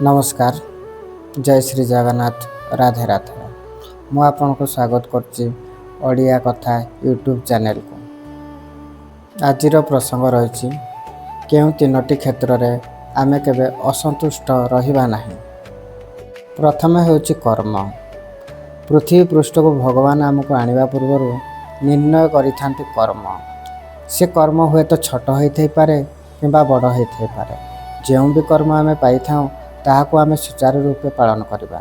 नमस्कार। जय श्री जगन्नाथ। राधे राधे। मु आपन को स्वागत करछि ओडिया कथा यूट्यूब चैनल को। आजिर प्रसंग रही केउ तीनोटी क्षेत्र में आमे केबे असंतुष्ट रहिबा नाही। प्रथम हेउछि कर्म। पृथ्वी पृष्ठ को भगवान आमको आनिबा पूर्व निर्णय करिथांती कर्म। से कर्म हुए तो छोट होइथै पारे किंबा बड़ होइथै पारे। जेउ भी कर्म आमे पाइथाउ ताहाको आमे सुचारू रूपे पालन करिबा।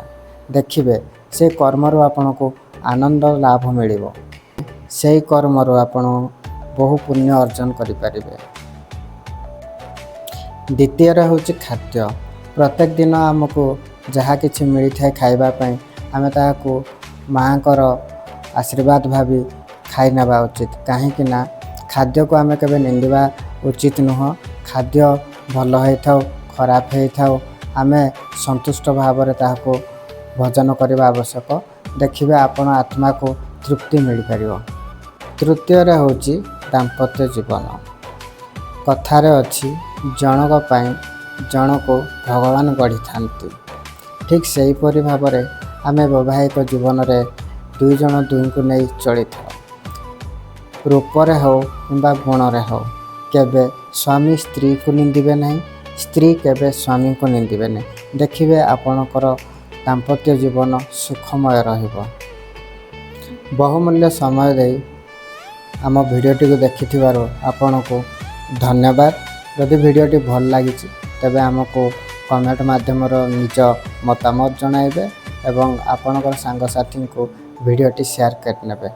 देखिबे से कर्मरु आपनको आनंद लाभ मिलिबो। सेही कर्मरु आपण बहु पुण्य अर्जन करि परिबे। द्वितीय होछि खाद्य। प्रत्येक दिन आमको जहा किछि मिली थाए खाइबा पई आमे ताहाको मांकर आशीर्वाद भावी खाइ नेबा उचित। काहे कि ना खाद्य को आमे केबे निंदिबा उचित नुह। खाद्य भल होइथाउ खराब होइथाउ आमे संतुष्ट भाव रे ताहाको भोजन करबा आवश्यक। देखिबे आपण आत्मा को तृप्ति मिल परिबो। तृतीय होछि दाम्पत्य जीवन। कथारे अछि जनक पई जनको भगवान गढ़ी थांती। ठीक सही परि भाव रे आमे वैवाहिक जीवन रे दुई जन दुई को नै चली था। रूप रे हो किंबा गुण रे हो केबे स्वामी स्त्री को निंदिबे नहीं, स्त्री केबे स्वामी को निंदिबे नहीं। देखिबे आपणकर दाम्पत्य जीवन सुखमय रहिबो। बहुमूल्य समय दे आम भिडियोटी को देखिथिबारो आपनको धन्यवाद। यदि भिडियोटी भल लागी तबे आमको कमेंट माध्यम निज मतामत जणाइबे एवं आपणकर सांगसाथी को भिडियोटी शेयर कर नेबे।